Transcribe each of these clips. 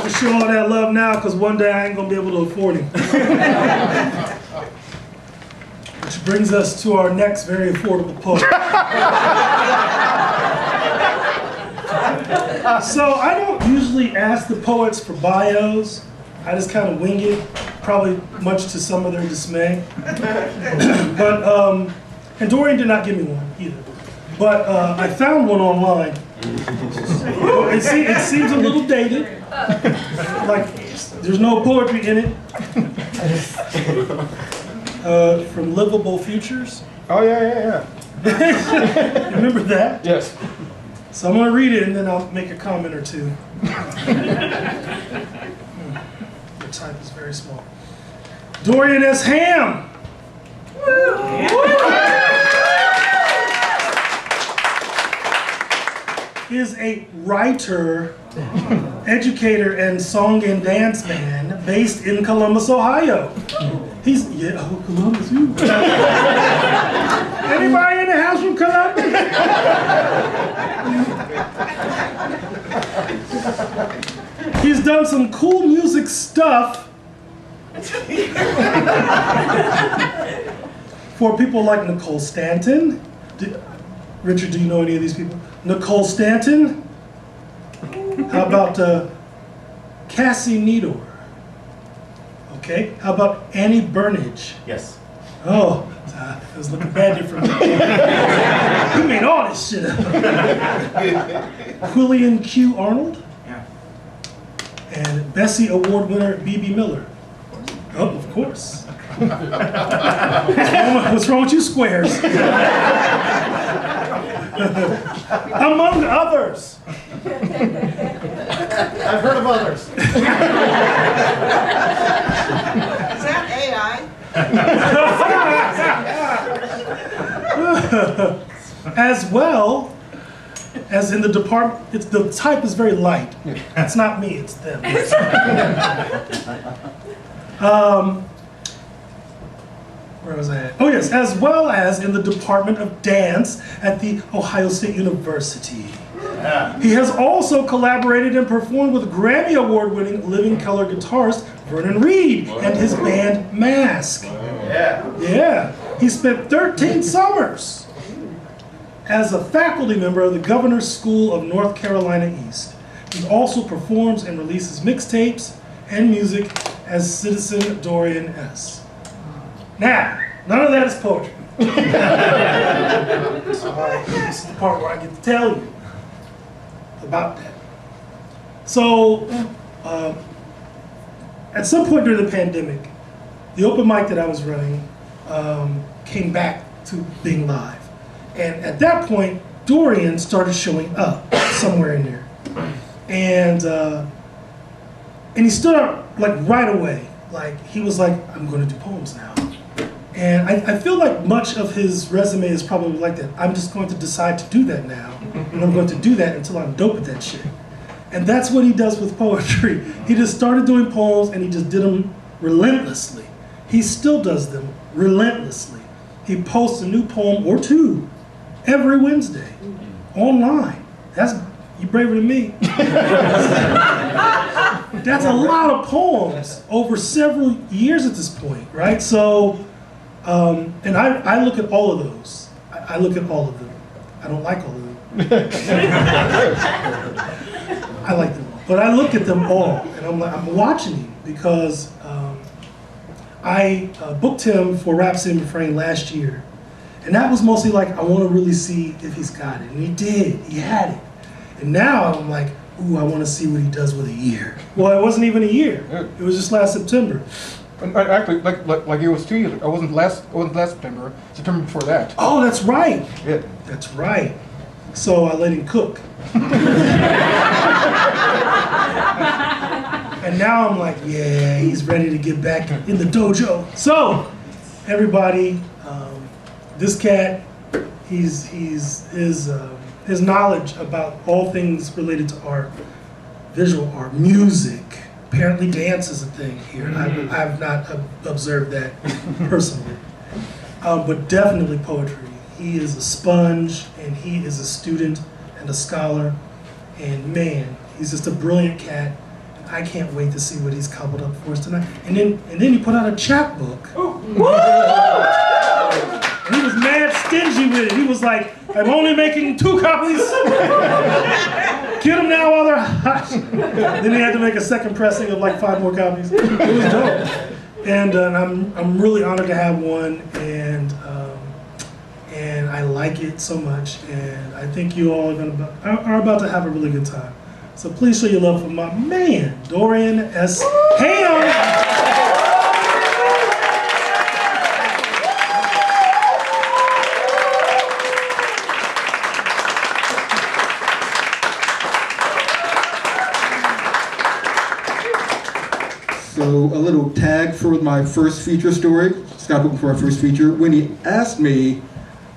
to show all that love now because one day I ain't going to be able to afford him. Which brings us to our next very affordable poet. So I don't usually ask the poets for bios. I just kind of wing it, probably much to some of their dismay. But, and Dorian did not give me one either. But I found one online. It seems a little dated. Like there's no poetry in it. From Livable Futures. Oh, yeah. Remember that? Yes. So I'm going to read it and then I'll make a comment or two. The type is very small. Dorian S. Ham. Is a writer, educator, and song and dance man based in Columbus, Ohio. Columbus, you. Anybody in the house from Columbus? He's done some cool music stuff for people like Nicole Stanton. Richard, do you know any of these people? Nicole Stanton? How about Cassie Needor? Okay. How about Annie Burnage? Yes. Oh, I was looking badly for me. You made all this shit up. Quillian Q. Arnold? Yeah. And Bessie Award winner B.B. Miller. Oh, of course. What's wrong with you squares? Among others. I've heard of others. Is that AI? As well as in the department, the type is very light. It's not me, it's them. Where was I at? Oh yes, as well as in the Department of Dance at the Ohio State University. Yeah. He has also collaborated and performed with Grammy Award-winning living color guitarist Vernon Reid and his band Mask. Yeah. Yeah, he spent 13 summers as a faculty member of the Governor's School of North Carolina East. He also performs and releases mixtapes and music as Citizen Dorian S. Now, none of that is poetry. This is the part where I get to tell you about that. So, at some point during the pandemic, the open mic that I was running came back to being live. And at that point, Dorian started showing up somewhere in there. And he stood up like right away. Like he was like, I'm gonna do poems now. And I feel like much of his resume is probably like that. I'm just going to decide to do that now. And I'm going to do that until I'm dope at that shit. And that's what he does with poetry. He just started doing poems and he just did them relentlessly. He still does them relentlessly. He posts a new poem or two every Wednesday online. You braver than me. That's a lot of poems over several years at this point, right? So, and I look at all of those. I look at all of them. I don't like all of them. I like them all. But I look at them all, and I'm watching him because I booked him for Rhapsody Refrain last year. And that was mostly like, I want to really see if he's got it. And he did. He had it. And now I'm like, ooh, I want to see what he does with a year. Well, it wasn't even a year. It was just last September. Actually, like it was 2 years. It wasn't last September. September before that. Oh, that's right. Yeah. That's right. So I let him cook. And now I'm like, yeah, he's ready to get back in the dojo. So, everybody, this cat, his knowledge about all things related to art, visual art, music. Apparently dance is a thing here. I have not observed that personally. But definitely poetry. He is a sponge, and he is a student and a scholar. And man, he's just a brilliant cat. I can't wait to see what he's cobbled up for us tonight. And then he put out a chapbook. And he was mad stingy with it. He was like, I'm only making 2 copies. Get them now while they're hot. Then he had to make a second pressing of like 5 more copies. It was dope. And I'm really honored to have one, and I like it so much, and I think you all are about to have a really good time. So please show your love for my man, Dorian S. Ham. So a little tag for my first feature story, scrapbooking for my first feature. When he asked me,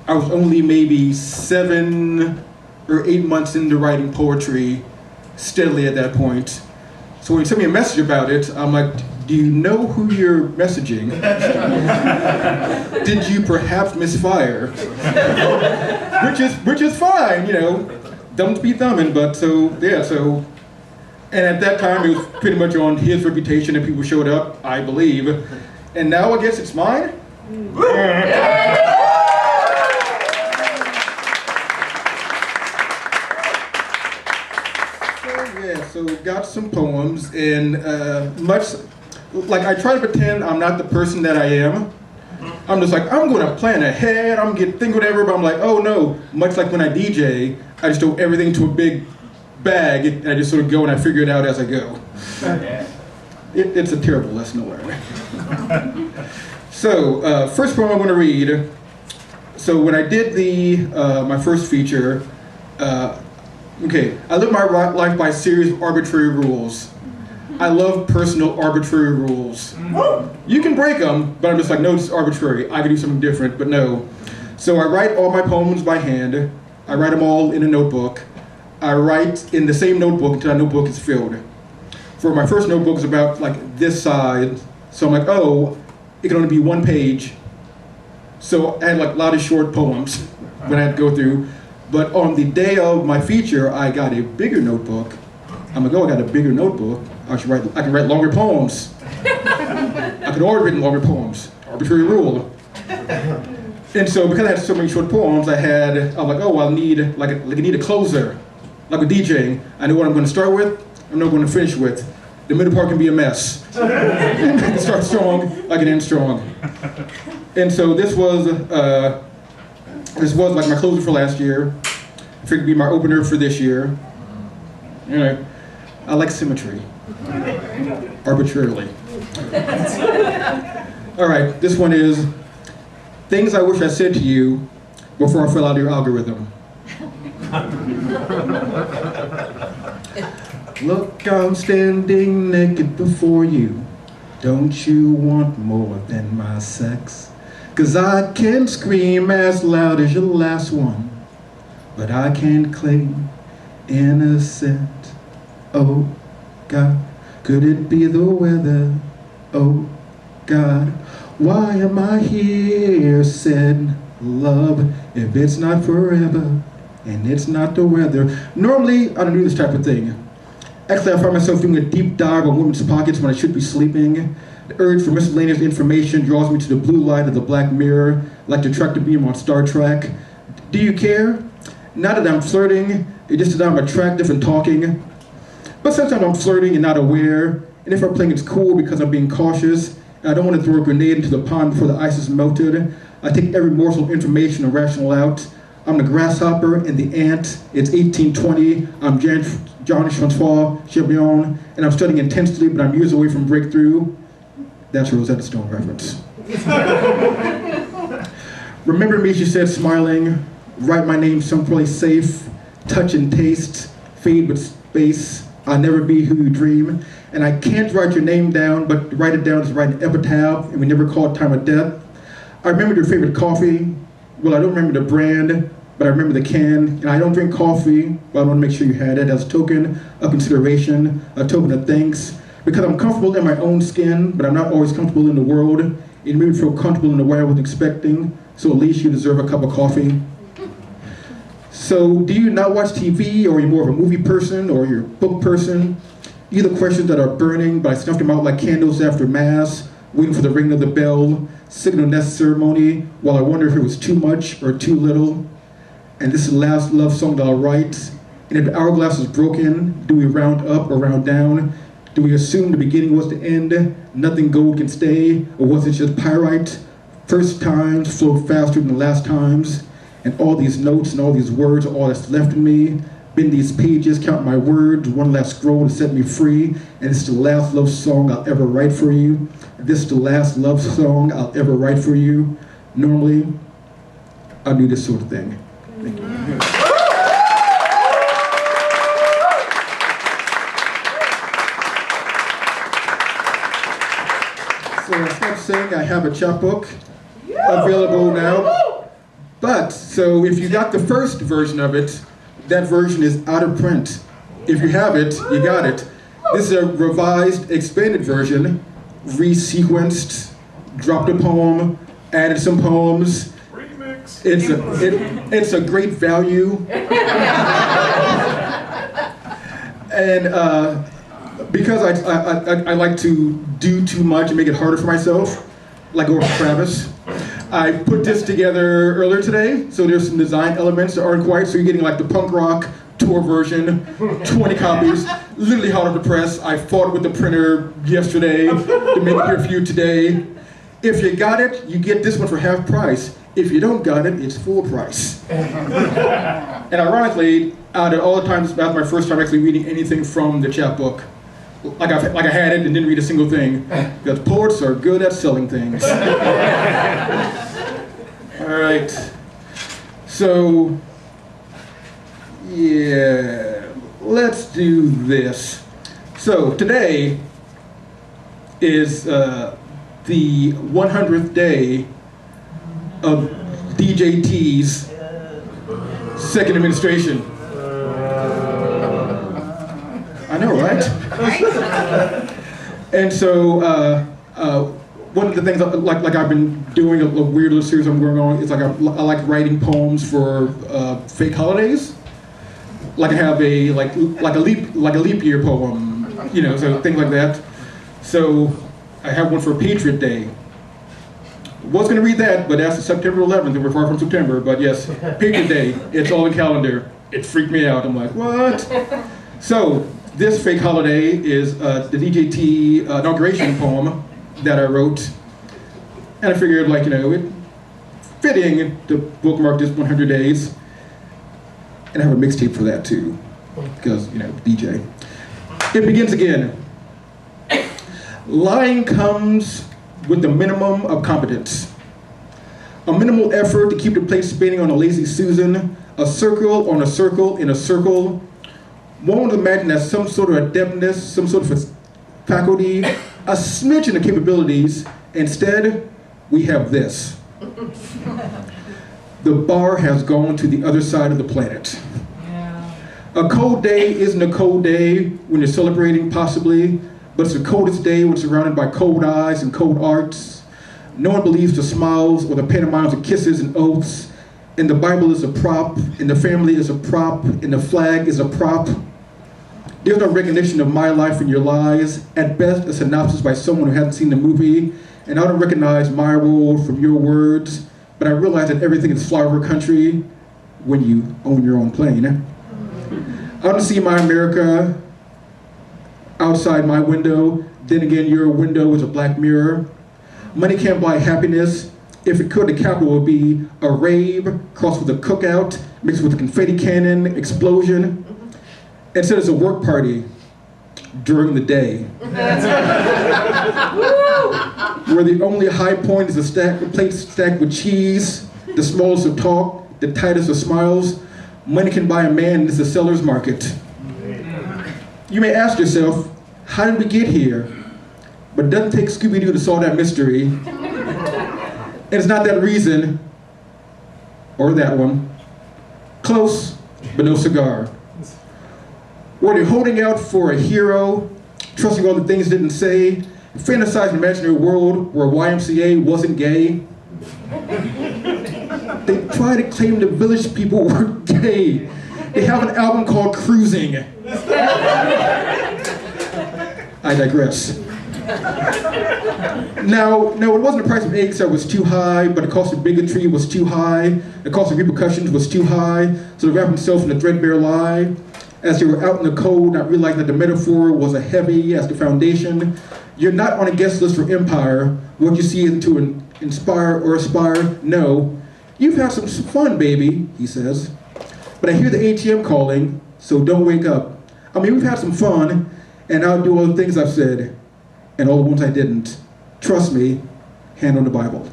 I was only maybe 7 or 8 months into writing poetry steadily at that point. So when he sent me a message about it, I'm like, do you know who you're messaging? Did you perhaps misfire? which is fine, you know, don't be thumbing, but so, yeah, so. And at that time, it was pretty much on his reputation that people showed up, I believe. And now I guess it's mine? So got some poems, and much, like I try to pretend I'm not the person that I am. I'm just like, I'm going to plan ahead, I'm going to think whatever, but I'm like, oh no. Much like when I DJ, I just throw everything into a big bag, and I just sort of go and I figure it out as I go. It's a terrible lesson to learn. So, first poem I'm going to read. So when I did my first feature, okay, I live my life by a series of arbitrary rules. I love personal arbitrary rules. You can break them, but I'm just like, no, it's arbitrary. I can do something different, but no. So I write all my poems by hand. I write them all in a notebook. I write in the same notebook until that notebook is filled. For my first notebook is about like this size, so I'm like, oh, it can only be 1 page. So I had like a lot of short poems when I had to go through. But on the day of my feature, I got a bigger notebook. I'm like, oh, I got a bigger notebook. I can write longer poems. I could already written longer poems. Arbitrary rule. And so because I had so many short poems, I'm like, oh, I need a closer. Like with DJing, I know what I'm going to start with, I know what I'm going to finish with. The middle part can be a mess. I can start strong, I can end strong. And so this was like my closer for last year. I figured it'd be my opener for this year. You know, I like symmetry. Arbitrarily. All right, this one is things I wish I said to you before I fell out of your algorithm. Look, I'm standing naked before you. Don't you want more than my sex? 'Cause I can scream as loud as your last one, but I can't claim innocent. Oh God, could it be the weather? Oh God, why am I here? Said love, if it's not forever and it's not the weather. Normally, I don't do this type of thing. Actually, I find myself doing a deep dive on women's pockets when I should be sleeping. The urge for miscellaneous information draws me to the blue light of the black mirror, like the tractor beam on Star Trek. Do you care? Not that I'm flirting, it's just that I'm attractive and talking. But sometimes I'm flirting and not aware, and if I'm playing it's cool because I'm being cautious, and I don't want to throw a grenade into the pond before the ice is melted. I take every morsel of information and rational out. I'm the grasshopper and the ant. It's 1820. I'm Jean-Francois Chebion, and I'm studying intensely, but I'm years away from breakthrough. That's a Rosetta Stone reference. Remember me, she said, smiling. Write my name someplace safe. Touch and taste. Fade with space. I'll never be who you dream. And I can't write your name down, but to write it down is write an epitaph, and we never call it time of death. I remember your favorite coffee. Well, I don't remember the brand, but I remember the can. And I don't drink coffee, but I want to make sure you had it as a token of consideration, a token of thanks. Because I'm comfortable in my own skin, but I'm not always comfortable in the world. It made me feel comfortable in the way I was expecting, so at least you deserve a cup of coffee. So, do you not watch TV, or are you more of a movie person, or you're a book person? Either questions that are burning, but I snuff them out like candles after mass, waiting for the ringing of the bell, signal next ceremony, while I wonder if it was too much or too little. And this is the last love song that I'll write. And if the hourglass is broken, do we round up or round down? Do we assume the beginning was the end? Nothing gold can stay, or was it just pyrite? First times flowed faster than the last times, and all these notes and all these words are all that's left in me. Bend these pages, count my words, one last scroll to set me free, and this is the last love song I'll ever write for you. This is the last love song I'll ever write for you. Normally, I do this sort of thing. Thank you. So I stopped saying I have a chapbook available now. But, so if you got the first version of it, that version is out of print. If you have it, you got it. This is a revised, expanded version, resequenced, dropped a poem, added some poems. Remix. It's a great value. And because I like to do too much and make it harder for myself, like over Travis, I put this together earlier today, so there's some design elements that aren't quite, so you're getting like the punk rock tour version, 20 copies, literally hot off the press. I fought with the printer yesterday to make it here for you today. If you got it, you get this one for half price. If you don't got it, it's full price. And ironically, out of all the times, that was my first time actually reading anything from the chapbook. Like I had it and didn't read a single thing. Because poets are good at selling things. All right. So, yeah, let's do this. So today is the 100th day of DJT's second administration. I know, right? And so one of the things like I've been doing a weird little series I'm going on is like I like writing poems for fake holidays. Like I have a like a leap year poem, you know, so things like that. So I have one for Patriot Day. Was going to read that, but that's September 11th, and we're far from September. But yes, Patriot Day. It's all in calendar. It freaked me out. I'm like, what? So this fake holiday is the DJT inauguration poem that I wrote, and I figured, like, you know, it fitting to bookmark this 100 days, and I have a mixtape for that too, because, you know, DJ. It begins again. Lying comes with the minimum of competence. A minimal effort to keep the plate spinning on a lazy Susan, a circle on a circle in a circle. One would imagine that some sort of adeptness, some sort of faculty, a smidgen of capabilities. Instead, we have this. The bar has gone to the other side of the planet. Yeah. A cold day isn't a cold day when you're celebrating, possibly, but it's the coldest day when it's surrounded by cold eyes and cold arts. No one believes the smiles or the pantomimes of kisses and oaths, and the Bible is a prop, and the family is a prop, and the flag is a prop. There's no recognition of my life and your lies. At best, a synopsis by someone who hasn't seen the movie, and I don't recognize my role from your words, but I realize that everything is flyover country when you own your own plane. I don't see my America outside my window. Then again, your window is a black mirror. Money can't buy happiness. If it could, the capital would be a rave crossed with a cookout, mixed with a confetti cannon, explosion. Instead, it's a work party during the day. Where the only high point is a plate stacked with cheese, the smallest of talk, the tightest of smiles. Money can buy a man, and it's a seller's market. You may ask yourself, how did we get here? But it doesn't take Scooby-Doo to solve that mystery. And it's not that reason, or that one. Close, but no cigar. Or they're holding out for a hero, trusting all the things didn't say, fantasize an imaginary world where YMCA wasn't gay. They try to claim the Village People were gay. They have an album called Cruising. I digress. Now, it wasn't the price of eggs that was too high, but the cost of bigotry was too high, the cost of repercussions was too high, so they wrapped themselves in a threadbare lie. As they were out in the cold, not realizing that the metaphor was as heavy as the foundation. You're not on a guest list for empire. What you see is to inspire or aspire. No. You've had some fun, baby, he says. But I hear the ATM calling, so don't wake up. I mean, we've had some fun, and I'll do all the things I've said, and all the ones I didn't. Trust me, hand on the Bible.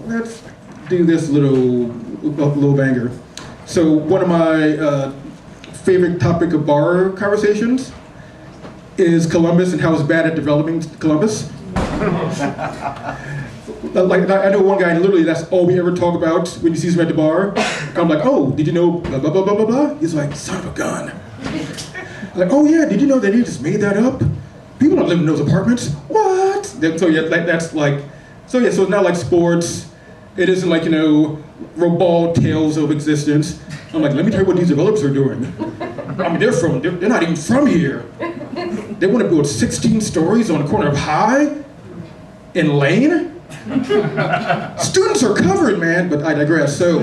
Let's do this little banger. So one of my favorite topic of bar conversations is Columbus and how it's bad at developing Columbus. Like I know one guy, literally that's all we ever talk about when you see him at the bar. I'm like, oh, did you know blah, blah, blah, blah, blah, blah? He's like, son of a gun. I'm like, oh yeah, did you know that he just made that up? People don't live in those apartments. What? So yeah, that's like, so it's not like sports. It isn't like, ribald tales of existence. I'm like, let me tell you what these developers are doing. I mean, they're not even from here. They want to build 16 stories on the corner of High and Lane. Students are covered, man, but I digress. So,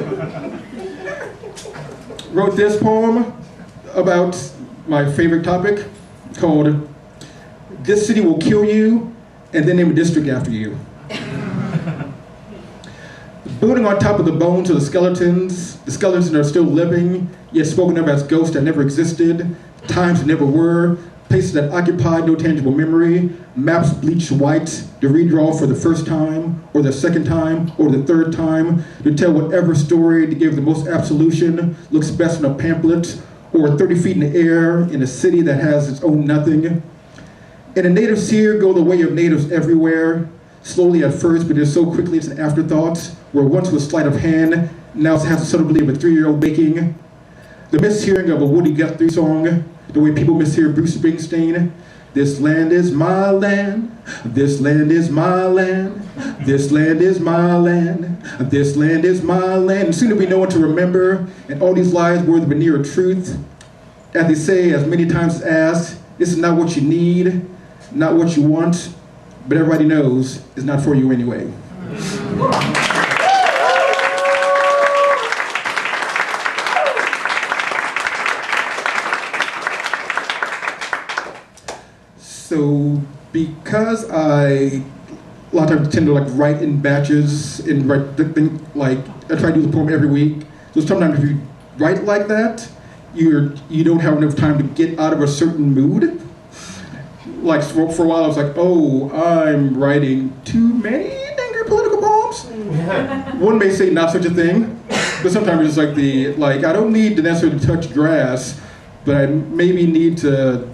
wrote this poem about my favorite topic called This City Will Kill You, and then name a district after you. Building on top of the bones of the skeletons are still living, yet spoken of as ghosts that never existed, times that never were, places that occupied no tangible memory, maps bleached white to redraw for the first time, or the second time, or the third time, to tell whatever story to give the most absolution looks best in a pamphlet, or 30 feet in the air in a city that has its own nothing. And the natives here go the way of natives everywhere, slowly at first, but it's so quickly it's an afterthought, where once was sleight of hand, now it has the subtlety of a 3-year-old baking. The mishearing of a Woody Guthrie song, the way people mishear Bruce Springsteen. This land is my land, this land is my land, this land is my land, this land is my land. And soon there'll be no one to remember, and all these lies were the veneer of truth. As they say, as many times as asked, this is not what you need, not what you want, but everybody knows it's not for you anyway. So, because a lot of times tend to write in batches and write the thing, I try to do the poem every week. So sometimes if you write like that, you don't have enough time to get out of a certain mood. Like for a while, I was like, oh, I'm writing too many angry political poems. One may say not such a thing, but sometimes it's like I don't need to necessarily touch grass, but I maybe need to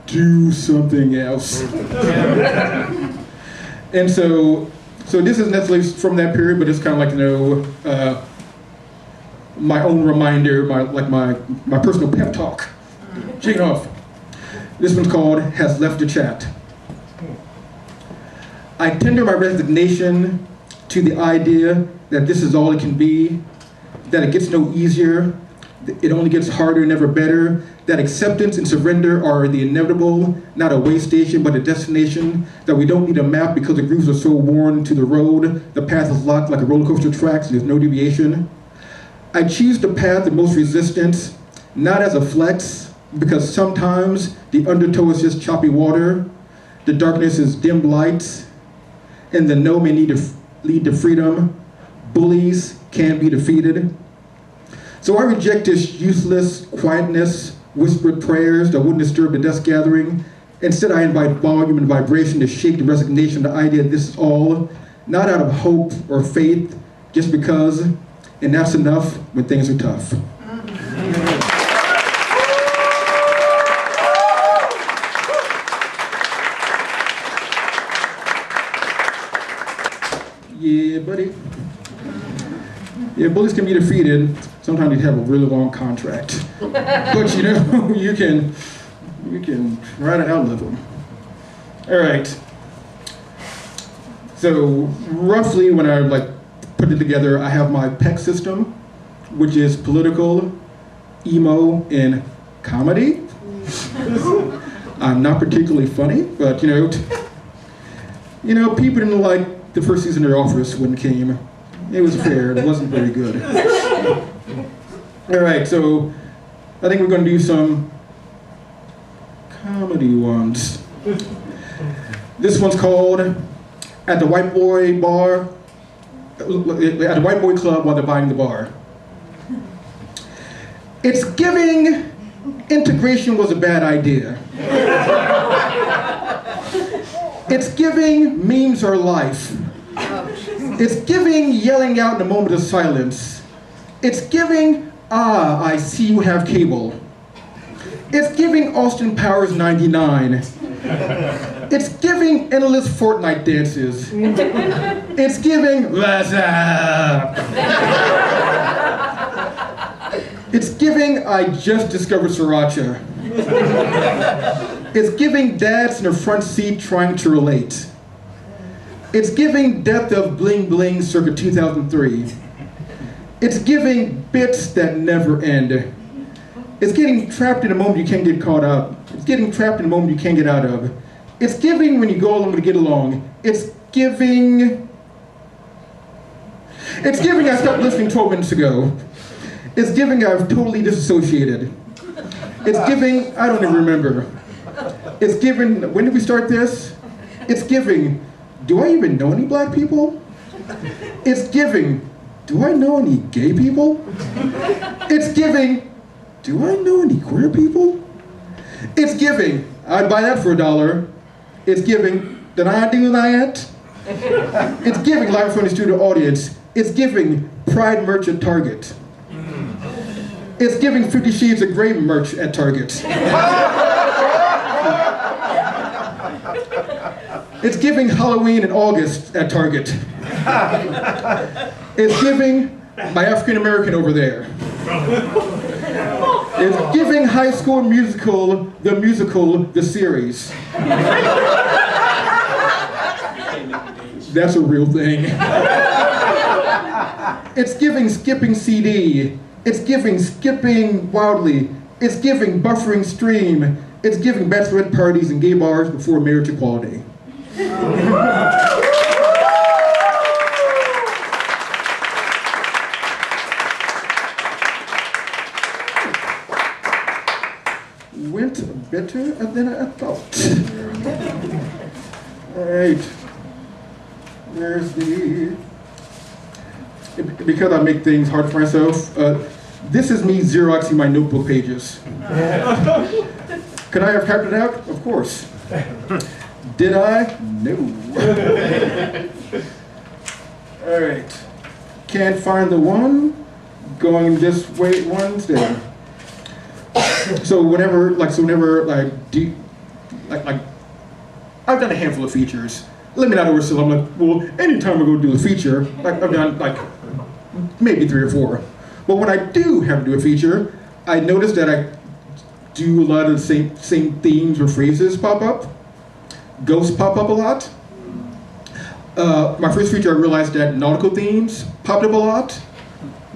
do something else. And so this isn't necessarily from that period, but it's kind of my own reminder, my personal pep talk. Shake it off. This one's called Has Left the Chat. I tender my resignation to the idea that this is all it can be, that it gets no easier, it only gets harder, never better, that acceptance and surrender are the inevitable, not a way station, but a destination, that we don't need a map because the grooves are so worn to the road, the path is locked like a roller coaster tracks, there's no deviation. I choose the path of most resistance, not as a flex, because sometimes the undertow is just choppy water, the darkness is dim light, and the no may need to lead to freedom. Bullies can be defeated. So I reject this useless quietness, whispered prayers that wouldn't disturb the desk gathering. Instead, I invite volume and vibration to shake the resignation, the idea that this is all, not out of hope or faith, just because, and that's enough when things are tough. Yeah, buddy. Yeah, bullies can be defeated. Sometimes you have a really long contract. But you can try to outlive them. All right. So roughly when I like put it together, I have my PEC system, which is political, emo, and comedy. I'm not particularly funny, but people didn't like the first season of The Office when it came. It was fair, it wasn't very good. All right, so I think we're gonna do some comedy ones. This one's called At the White Boy Bar, at the White Boy Club while they're buying the bar. It's giving integration was a bad idea. It's giving memes are life. It's giving yelling out in a moment of silence. It's giving, I see you have cable. It's giving Austin Powers 99. It's giving endless Fortnite dances. It's giving, what's up? It's giving, I just discovered sriracha. It's giving dads in the front seat trying to relate. It's giving death of bling bling circa 2003. It's giving bits that never end. It's getting trapped in a moment you can't get caught up. It's getting trapped in a moment you can't get out of. It's giving when you go along to get along. It's giving I stopped listening 12 minutes ago. It's giving I've totally disassociated. It's giving I don't even remember. It's giving when did we start this? It's giving do I even know any black people? It's giving do I know any gay people? It's giving do I know any queer people? It's giving I'd buy that for $1. It's giving did I do that? It's giving live from the studio audience. It's giving Pride merch at Target. It's giving 50 Shades of Grey merch at Target. It's giving Halloween in August at Target. It's giving my African American over there. It's giving High School Musical, the series. That's a real thing. It's giving skipping CD. It's giving skipping wildly. It's giving buffering stream. It's giving bachelorette parties and gay bars before marriage equality. Went better than I thought. All right. Where's the... Because I make things hard for myself, this is me Xeroxing my notebook pages. Could I have typed it out? Of course. Did I? No. All right. Can't find the one. Going this way once there. So whenever I've done a handful of features. Let me not oversell. I'm like, well, anytime I go do a feature, I've done maybe 3 or 4. But when I do have to do a feature, I notice that I do a lot of the same themes or phrases pop up. Ghosts pop up a lot. My first feature, I realized that nautical themes popped up a lot,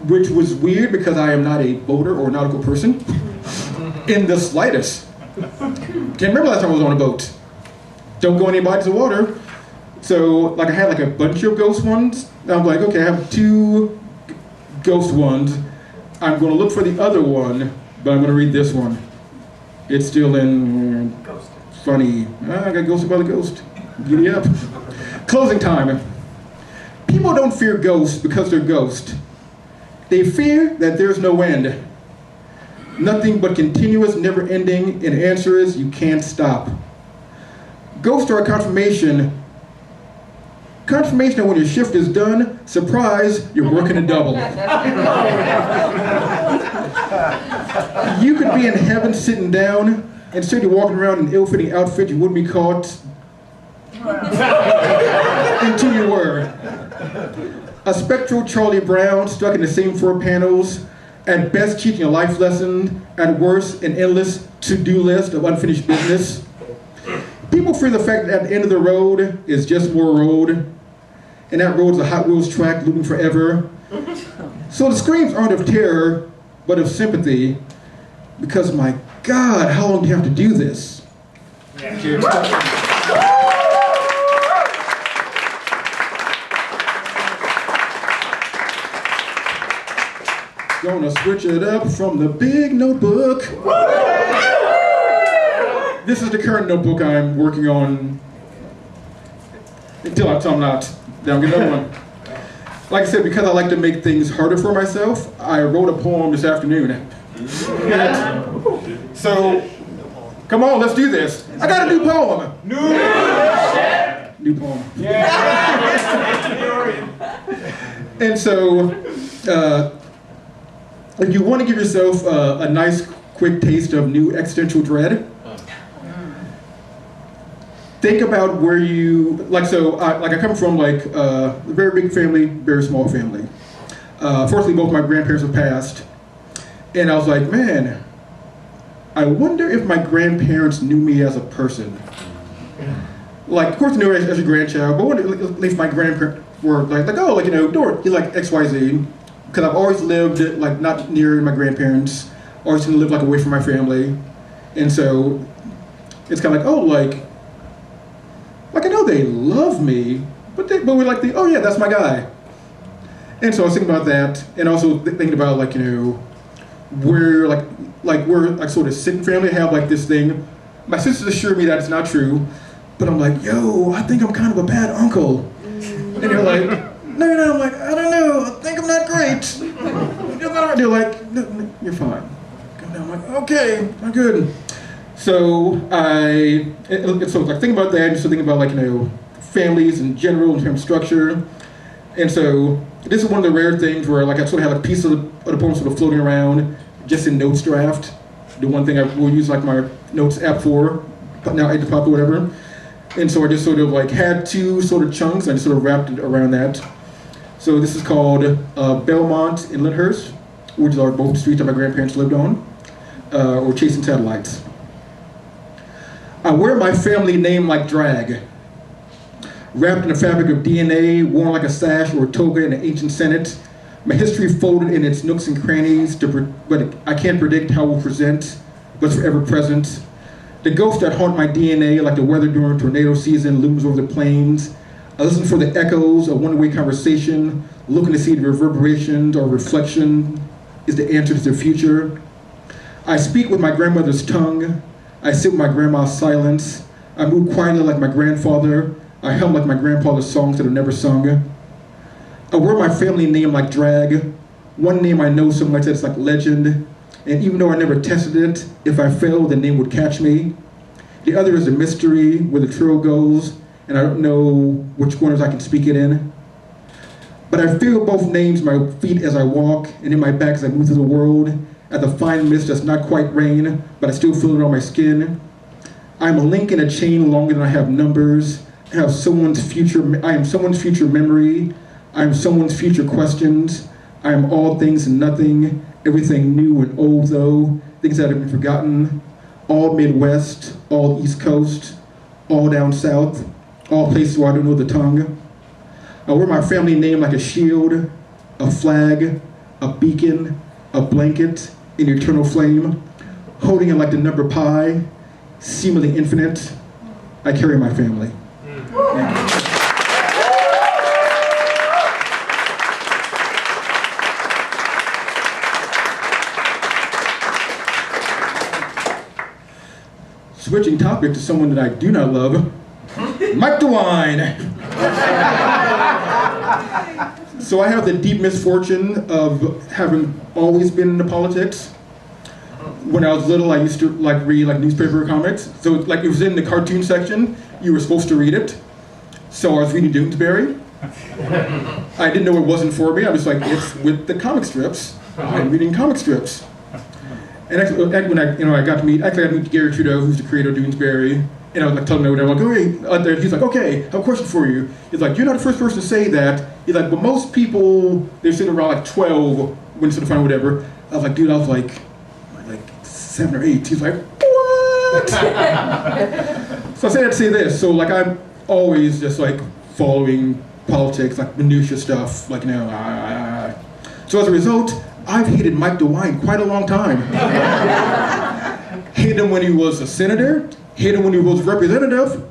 which was weird because I am not a boater or nautical person in the slightest. Can't remember last time I was on a boat. Don't go any bodies of water. So I had a bunch of ghost ones. I'm like, okay, I have 2 ghost ones. I'm going to look for the other one, but I'm going to read this one. It's still in funny. I got ghosted by the ghost. Giddy up. Closing time. People don't fear ghosts because they're ghosts. They fear that there's no end. Nothing but continuous, never-ending, and the answer is you can't stop. Ghosts are a confirmation that when your shift is done, surprise, you're working a double. You could be in heaven sitting down, instead you're walking around in an ill-fitting outfit you wouldn't be caught until you were. A spectral Charlie Brown stuck in the same 4 panels, at best teaching a life lesson, at worst an endless to-do list of unfinished business. People fear the fact that at the end of the road is just more road. and that road's a Hot Wheels track looping forever. So the screams aren't of terror, but of sympathy, because my God, how long do you have to do this? Yeah. Cheers. Gonna switch it up from the big notebook. This is the current notebook I'm working on until I'm not. Then I'll get another one. Like I said, because I like to make things harder for myself, I wrote a poem this afternoon. So, come on, let's do this. I got a new poem. New poem. And so, if you want to give yourself a nice, quick taste of new existential dread, think about where you, I come from a very big family, very small family. Fortunately, both my grandparents have passed. And I was like, man, I wonder if my grandparents knew me as a person. Like, of course, they knew me as a grandchild, but at least my grandparents were Dort, you like XYZ. Because I've always lived, not near my grandparents, always lived, away from my family. And so, it's kind of I know they love me, but we're oh yeah, that's my guy. And so I was thinking about that, and also thinking about we're we're sort of sitting family, have this thing. My sisters assure me that it's not true, but I'm like, yo, I think I'm kind of a bad uncle. And they're like, no, you're not. I'm like, I don't know, I think I'm not great. They're like, no, you're fine. I'm like, okay, I'm good. So thinking about that, just thinking about families in general in terms of structure. And so this is one of the rare things where I sort of have a piece of the poem sort of floating around just in notes draft. The one thing I will use my notes app for, now I pop or whatever. And so I just sort of had two sort of chunks, and I just sort of wrapped it around that. So this is called Belmont and Lyndhurst, which are both streets that my grandparents lived on, or Chasing Satellites. I wear my family name like drag, wrapped in a fabric of DNA, worn like a sash or a toga in an ancient senate. My history folded in its nooks and crannies, but I can't predict how it will present, but it's forever present. The ghosts that haunt my DNA, like the weather during tornado season, looms over the plains. I listen for the echoes of one-way conversation, looking to see the reverberations or reflection is the answer to the future. I speak with my grandmother's tongue. I sit with my grandma's silence. I move quietly like my grandfather. I hum like my grandfather's songs that are never sung. I wear my family name like drag. One name I know so much that it's like legend. And even though I never tested it, if I failed, the name would catch me. The other is a mystery where the trail goes, and I don't know which corners I can speak it in. But I feel both names, my feet as I walk, and in my back as I move through the world, at the fine mist that's not quite rain, but I still feel it on my skin. I'm a link in a chain longer than I have numbers. I am someone's future memory. I am someone's future questions. I am all things and nothing, everything new and old though, things that have been forgotten, all Midwest, all East Coast, all down South, all places where I don't know the tongue. I wear my family name like a shield, a flag, a beacon, a blanket, an eternal flame, holding it like the number pi, seemingly infinite. I carry my family. Switching topic to someone that I do not love, Mike DeWine. So I have the deep misfortune of having always been into politics. When I was little, I used to read newspaper comics. So it was in the cartoon section, you were supposed to read it. So I was reading Doonesbury. I didn't know it wasn't for me. I was like, it's with the comic strips. I'm reading comic strips. And actually, when I got to meet Gary Trudeau, who's the creator of Doonesbury, and I was telling him, I'm like, okay, he's like, okay, I have a question for you. He's like, you're not the first person to say that. He's like, but most people, they're sitting around 12 when it's final whatever. I was like, dude, I was like 7 or 8. He's like, what? So I say that to say this. So I'm always just following politics, like minutia stuff, like, So as a result, I've hated Mike DeWine quite a long time. Hated him when he was a senator, hated him when he was a representative,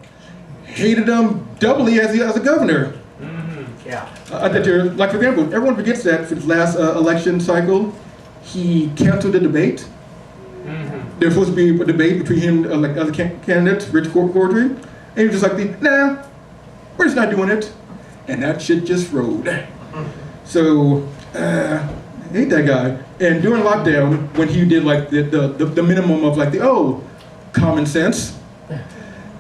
hated him doubly as a governor. Yeah. Like, for example, everyone forgets that for the last election cycle, he canceled the debate. There was supposed to be a debate between him and like other candidates, Rich Cordry, and he was just like, nah, we're just not doing it. And that shit just rolled. So, I hate that guy. And during lockdown, when he did like the minimum of like common sense,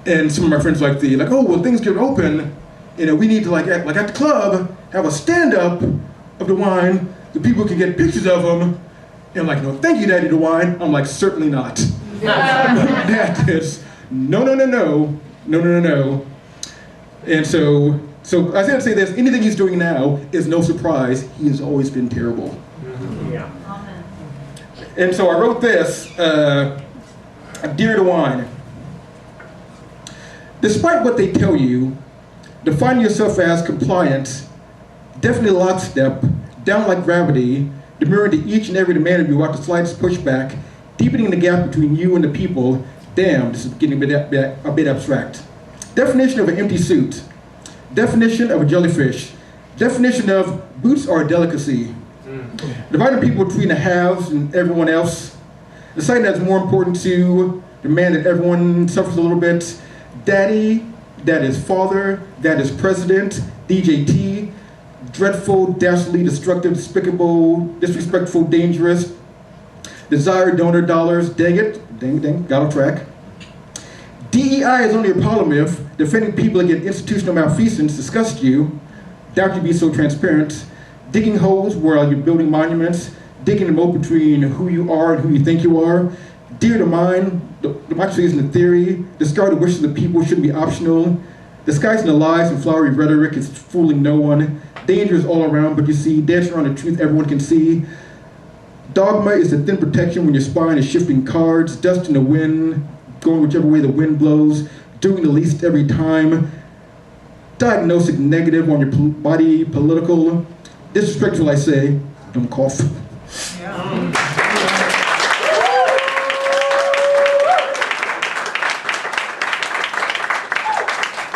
and some of my friends like well, things get open, we need to like at the club have a stand-up of DeWine, the people can get pictures of him, and like, no, thank you, Daddy DeWine. I'm like, certainly not. That is no. And so I was going to say this, anything he's doing now is no surprise. He has always been terrible. Yeah. Amen. And so I wrote this, Dear DeWine, despite what they tell you, define yourself as compliant, definitely lockstep, down like gravity, demurring to each and every demand of you without the slightest pushback, deepening the gap between you and the people. Damn, this is getting a bit abstract. Definition of an empty suit. Definition of a jellyfish. Definition of boots are a delicacy. Dividing people between the haves and everyone else. Deciding that's more important to the man that everyone suffers a little bit. Daddy, that is father, that is president, DJT, dreadful, dastardly, destructive, despicable, disrespectful, dangerous, desired donor dollars, dang it, dang, got off track. DEI is only a problem if defending people against institutional malfeasance disgusts you, doubt you be so transparent, digging holes where you're building monuments, digging them up between who you are and who you think you are. Dear to mine, democracy isn't a theory, discard the wishes of the people shouldn't be optional, disguising the lies and flowery rhetoric is fooling no one, danger is all around, but you see, dancing around the truth everyone can see. Dogma is a thin protection when your spine is shifting cards, dust in the wind, going whichever way the wind blows, doing the least every time, diagnosing negative on your body, political, disrespectful I say, don't cough.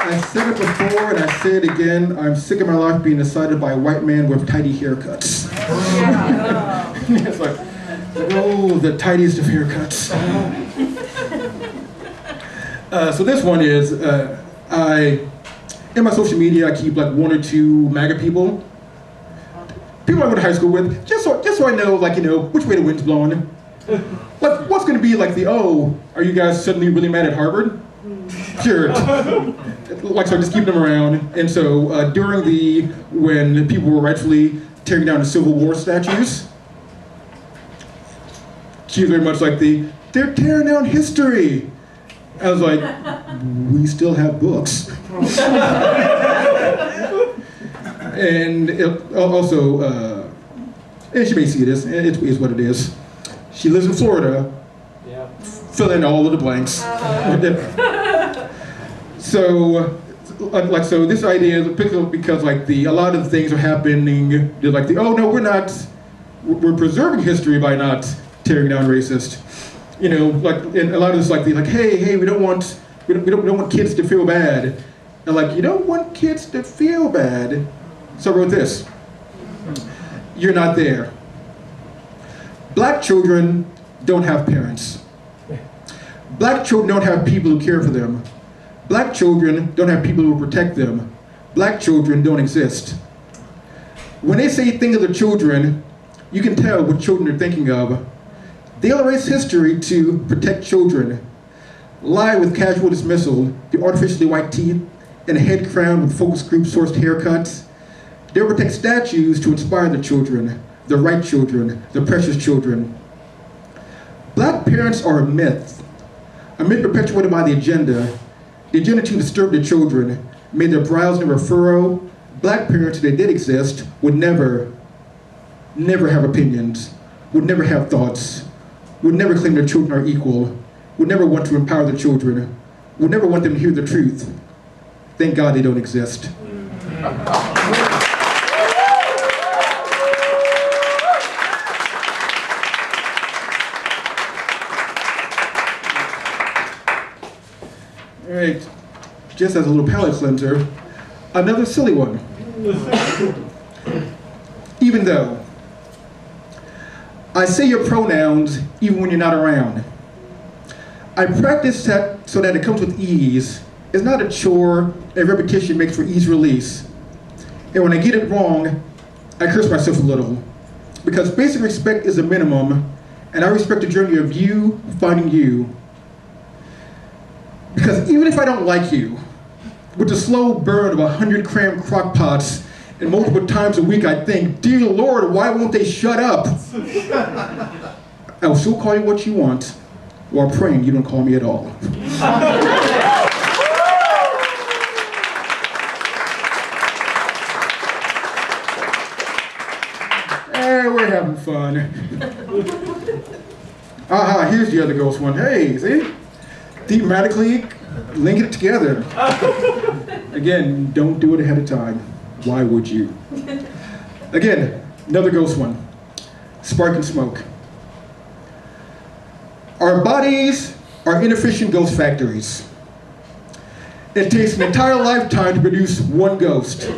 I said it before and I say it again, I'm sick of my life being decided by a white man with tidy haircuts. It's like, oh, the tidiest of haircuts. So this one is, in my social media, I keep like one or two MAGA people I went to high school with, just so I know, which way the wind's blowing. Like, what's going to be like are you guys suddenly really mad at Harvard? Sure. So I just keep them around. And so when people were rightfully tearing down the Civil War statues, she was very much like they're tearing down history. I was like, we still have books. And also, and she may see this, and it is what it is. She lives in Florida. Yeah. Fill in all of the blanks. So this idea is because a lot of the things are happening. They're like we're preserving history by not tearing down racist. And a lot of this hey, we don't want kids to feel bad. And you don't want kids to feel bad. So I wrote this. You're not there. Black children don't have parents. Black children don't have people who care for them. Black children don't have people who protect them. Black children don't exist. When they say think of the children, you can tell what children are thinking of. They'll erase history to protect children. Lie with casual dismissal, the artificially white teeth, and a head crowned with focus group sourced haircuts. They'll protect statues to inspire the children, the right children, the precious children. Black parents are a myth perpetuated by the agenda to disturb the children, made their brows never furrow. Black parents, if they did exist, would never have opinions, would never have thoughts, would never claim their children are equal, would never want to empower their children, would never want them to hear the truth. Thank God they don't exist. just as a little palate cleanser, another silly one. Even though I say your pronouns even when you're not around. I practice that so that it comes with ease. It's not a chore, a repetition makes for ease release. And when I get it wrong, I curse myself a little. Because basic respect is a minimum, and I respect the journey of you finding you. Because even if I don't like you, with the slow burn of 100 crammed crock pots, and multiple times a week I think, dear Lord, why won't they shut up? I will still call you what you want, while praying you don't call me at all. We're having fun. Here's the other ghost one. Hey, see? Thematically linking it together. Again, don't do it ahead of time. Why would you? Again, another ghost one. Spark and smoke. Our bodies are inefficient ghost factories. It takes an entire lifetime to produce one ghost.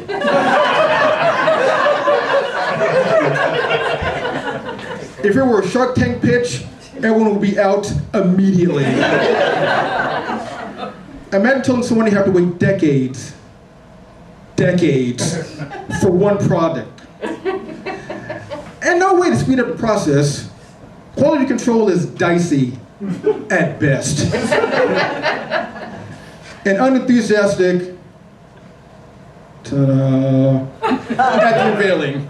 If it were a Shark Tank pitch, everyone would be out immediately. Imagine telling someone you have to wait decades for one product. And no way to speed up the process. Quality control is dicey at best. And unenthusiastic, ta-da, at the unveiling.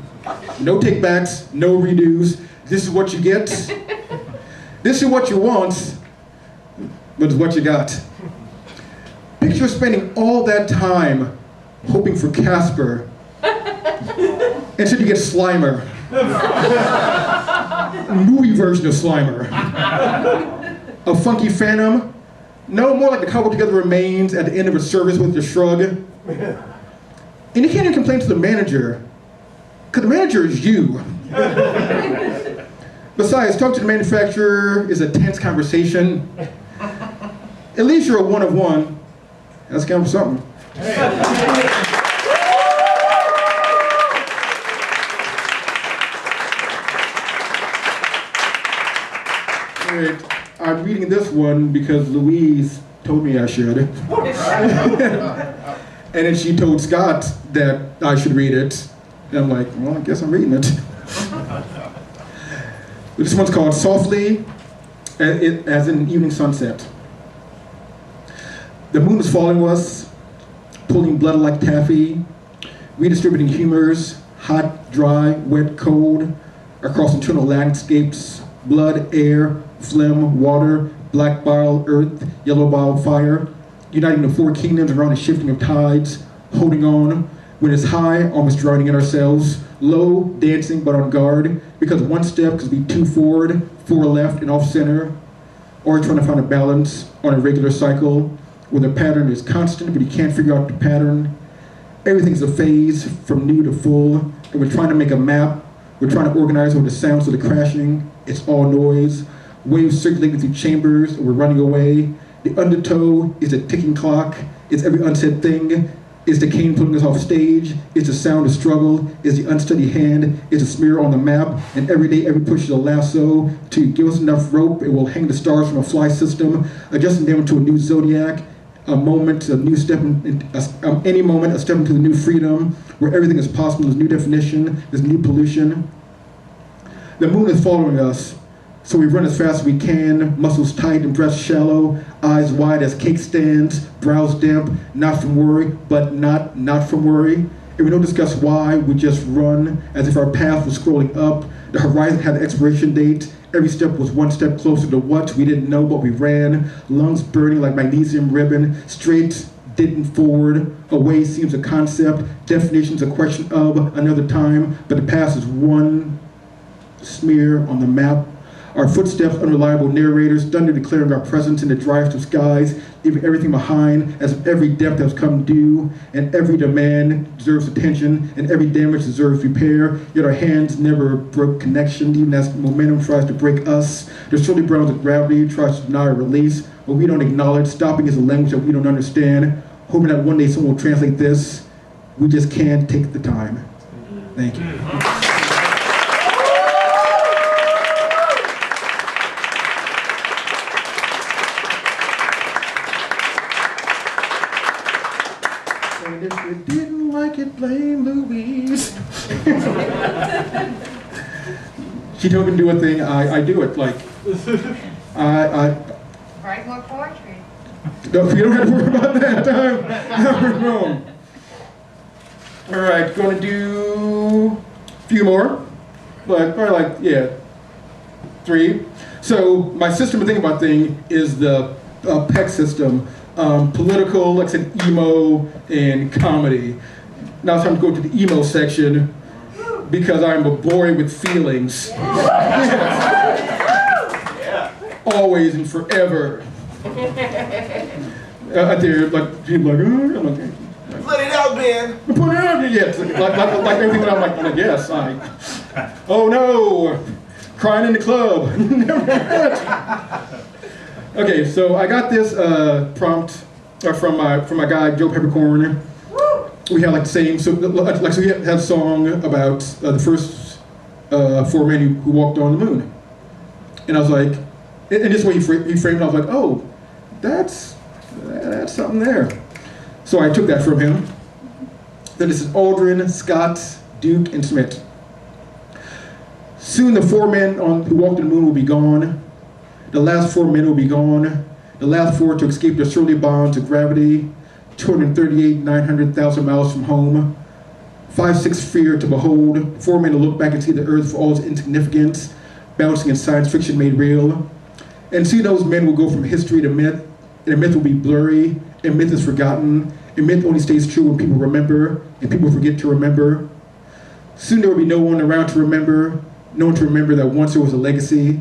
No takebacks, no redos. This is what you get. This is what you want, but it's what you got. Picture spending all that time hoping for Casper. Instead you get Slimer. Movie version of Slimer. A funky phantom. No, more like the cobbled together remains at the end of a service with a shrug. And you can't even complain to the manager, because the manager is you. Besides, talking to the manufacturer is a tense conversation. At least you're a one of one. That's kind of something. Right. I'm reading this one because Louise told me I should. And then she told Scott that I should read it. And I'm like, well, I guess I'm reading it. This one's called Softly as an Evening Sunset. The moon is following us, pulling blood like taffy, redistributing humors, hot, dry, wet, cold, across internal landscapes, blood, air, phlegm, water, black bile, earth, yellow bile, fire, uniting the four kingdoms around a shifting of tides, holding on, when it's high, almost drowning in ourselves, low, dancing, but on guard, because one step could be two forward, four left, and off center, or trying to find a balance on a regular cycle, where the pattern is constant, but you can't figure out the pattern. Everything's a phase, from new to full, and we're trying to make a map, we're trying to organize with the sounds of the crashing, it's all noise, waves circulating through chambers, and we're running away. The undertow is a ticking clock, it's every unsaid thing, it's the cane pulling us off stage, it's the sound of struggle, it's the unsteady hand, it's a smear on the map, and every day every push is a lasso to give us enough rope, it will hang the stars from a fly system, adjusting them to a new zodiac, a moment, a new step, any moment, a step into the new freedom, where everything is possible, there's new definition, there's new pollution. The moon is following us, so we run as fast as we can, muscles tight and breaths shallow, eyes wide as cake stands, brows damp, not from worry, but not from worry. And we don't discuss why, we just run as if our path was scrolling up, the horizon had the expiration date, every step was one step closer to what we didn't know, but we ran, lungs burning like magnesium ribbon, straight, didn't forward, away seems a concept, definition's a question of another time, but the past is one smear on the map. Our footsteps, unreliable narrators, thunder declaring our presence in the drive-through skies, leaving everything behind as if every depth has come due, and every demand deserves attention, and every damage deserves repair, yet our hands never broke connection, even as momentum tries to break us. The surely grounds of gravity tries to deny our release, but we don't acknowledge. Stopping is a language that we don't understand. hoping that one day someone will translate this. We just can't take the time. Thank you. And if you didn't like it, blame Louise. She told me to do a thing, I do it. Like, Write more poetry. No, you don't have to worry about that. I'm wrong. All right, going to do a few more, but probably 3. So my system of thinking about things is the PEC system, political, like I said, emo, and comedy. Now it's time to go to the emo section because I'm a boy with feelings. Always and forever. Out there, like, people I'm like, Let it out, man. put it out there, yes. Like everything that I'm like, yes, oh no, crying in the club. Okay, so I got this prompt from my guy, Joe Peppercorn. We had like the same, so we had a song about the first 4 men who walked on the moon. And I was like, and this way he framed it, I was like, oh, that's something there. So I took that from him. Then this is Aldrin, Scott, Duke, and Smith. Soon the 4 men who walked on the moon will be gone. The last 4 men will be gone. The last 4 to escape the surly bonds of gravity. 900,000 miles from home. 5-6 fear to behold. 4 men to look back and see the earth for all its insignificance, bouncing in science fiction made real. And see those men will go from history to myth, and a myth will be blurry, and myth is forgotten, and myth only stays true when people remember, and people forget to remember. Soon there will be no one around to remember, no one to remember that once there was a legacy,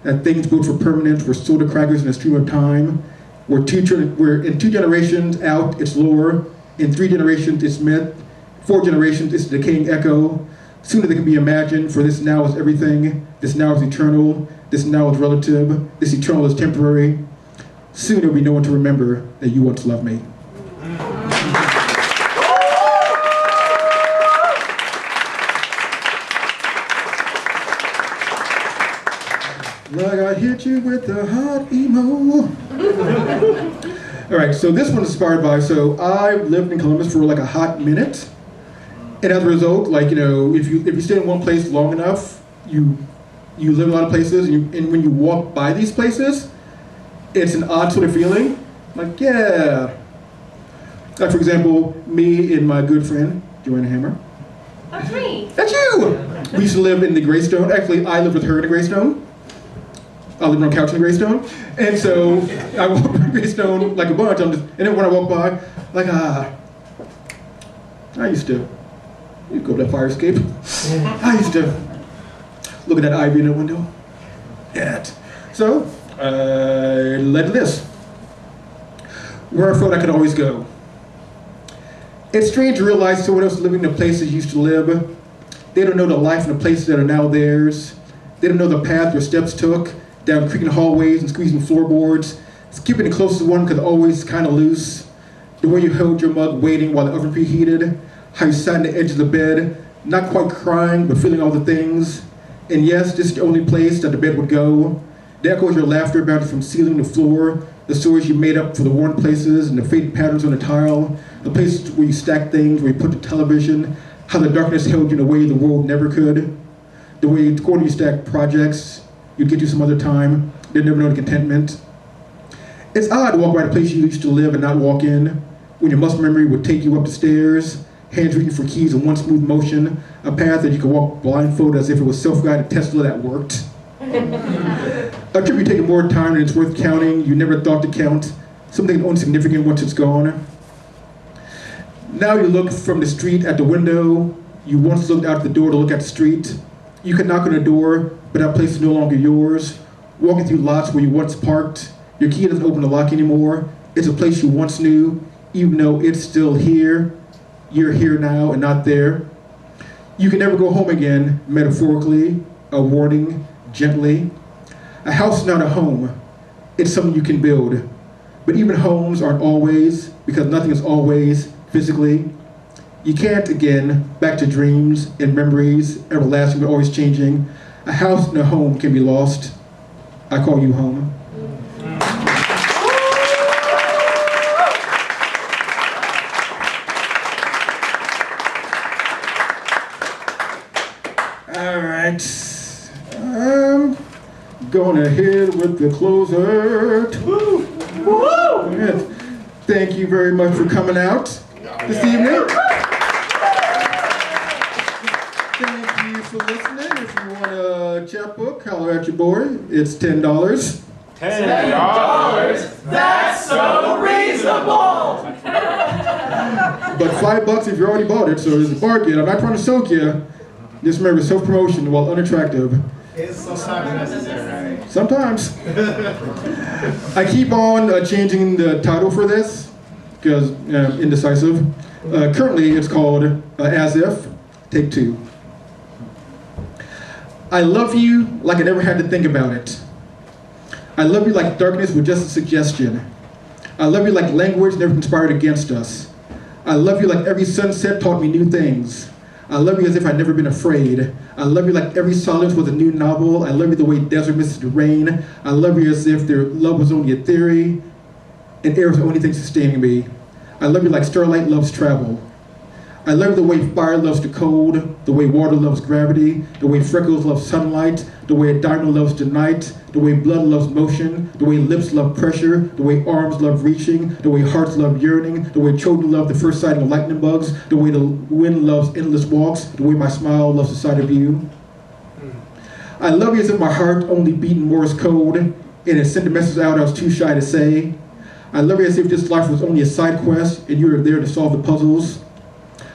that things built for permanence were soda crackers in a stream of time, where in 2 generations out it's lore, in 3 generations it's myth, 4 generations it's a decaying echo. Sooner they can be imagined, for this now is everything, this now is eternal, this now is relative, this eternal is temporary. Soon there will be no one to remember that you once loved me. Like I hit you with the hot emo. All right, so this one is inspired by, so I lived in Columbus for like a hot minute. And as a result, like, if you stay in one place long enough, you live in a lot of places, and when you walk by these places, it's an odd sort of feeling. Like, yeah. Like, for example, me and my good friend, Joanna Hammer. That's me. That's you! We used to live in the Greystone. Actually, I lived with her in the Greystone. I lived on a couch in the Greystone. And so I walked by Greystone like a bunch. And then when I walk by, like, I used to go to that fire escape. I used to look at that ivy in the window. Yeah. So, I led to this. Where I felt I could always go. It's strange to realize someone else living in the places you used to live. They don't know the life and the places that are now theirs. They don't know the path your steps took, down creaking hallways and squeezing floorboards, skipping the closest one because always kind of loose. The way you held your mug waiting while the oven preheated. How you sat on the edge of the bed, not quite crying, but feeling all the things. And yes, this is the only place that the bed would go. The echo of your laughter bounded from ceiling to floor, the stories you made up for the worn places and the faded patterns on the tile, the places where you stacked things, where you put the television, how the darkness held you in a way the world never could. The way you stacked projects, you'd get you some other time, they'd never know the contentment. It's odd to walk by the place you used to live and not walk in, when your muscle memory would take you up the stairs, hands reaching for keys in one smooth motion, a path that you could walk blindfolded as if it was self-guided Tesla that worked. A trip you taking more time than it's worth counting, you never thought to count, something insignificant once it's gone. Now you look from the street at the window, you once looked out the door to look at the street. You could knock on a door, but that place is no longer yours. Walking through lots where you once parked, your key doesn't open the lock anymore. It's a place you once knew, even though it's still here. You're here now and not there. You can never go home again, metaphorically, a warning, gently. A house is not a home. It's something you can build. But even homes aren't always, because nothing is always physically. You can't, again, back to dreams and memories, everlasting but always changing. A house and a home can be lost. I call you home. All right, I'm gonna hit with the closer. Woo! Woo! Thank you very much for coming out this evening. Thank you for listening. If you want a chapbook, holler at your boy. It's $10. $10? That's so reasonable! But $5 if you already bought it, so it's a bargain. I'm not trying to soak you. Just remember, self-promotion, while unattractive, It's sometimes necessary. sometimes. I keep on changing the title for this, because indecisive. Currently, it's called As If, Take 2. I love you like I never had to think about it. I love you like darkness with just a suggestion. I love you like language never conspired against us. I love you like every sunset taught me new things. I love you as if I'd never been afraid. I love you like every silence was a new novel. I love you the way desert misses the rain. I love you as if their love was only a theory and air was the only thing sustaining me. I love you like starlight loves travel. I love the way fire loves the cold, the way water loves gravity, the way freckles love sunlight, the way a diamond loves the night, the way blood loves motion, the way lips love pressure, the way arms love reaching, the way hearts love yearning, the way children love the first sight of lightning bugs, the way the wind loves endless walks, the way my smile loves the sight of you. I love you as if my heart only beat in Morse code, and it sent the message out I was too shy to say. I love you as if this life was only a side quest, and you were there to solve the puzzles.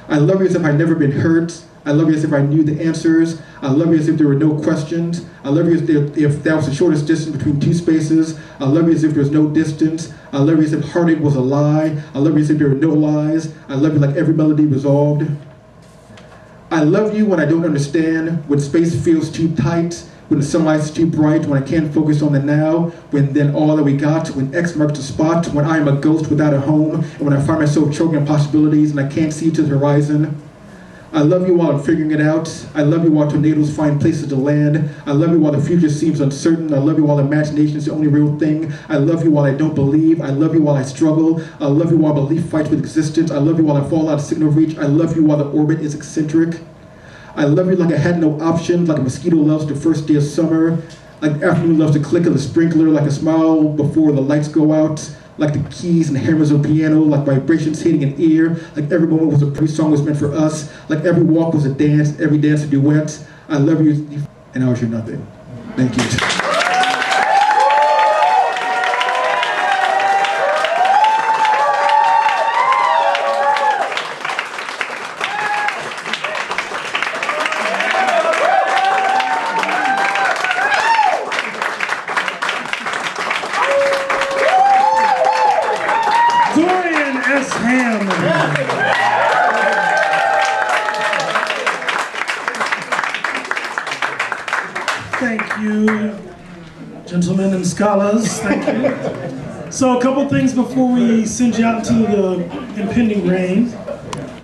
I love you as if I'd never been hurt. I love you as if I knew the answers. I love you as if there were no questions. I love you as if that was the shortest distance between two spaces. I love you as if there was no distance. I love you as if heartache was a lie. I love you as if there were no lies. I love you like every melody resolved. I love you when I don't understand, when space feels too tight, when the sunlight's too bright, when I can't focus on the now, when then all that we got, when X marks the spot, when I am a ghost without a home, and when I find myself choking on possibilities and I can't see to the horizon. I love you while I'm figuring it out. I love you while tornadoes find places to land. I love you while the future seems uncertain. I love you while imagination is the only real thing. I love you while I don't believe. I love you while I struggle. I love you while belief fights with existence. I love you while I fall out of signal reach. I love you while the orbit is eccentric. I love you like I had no options, like a mosquito loves the first day of summer, like the afternoon loves the click of the sprinkler, like a smile before the lights go out, like the keys and hammers of the piano, like vibrations hitting an ear, like every moment was a pretty song was meant for us, like every walk was a dance, every dance a duet. I love you, and I was your nothing. Thank you. Thank you, gentlemen and scholars. Thank you. So a couple things before we send you out into the impending rain.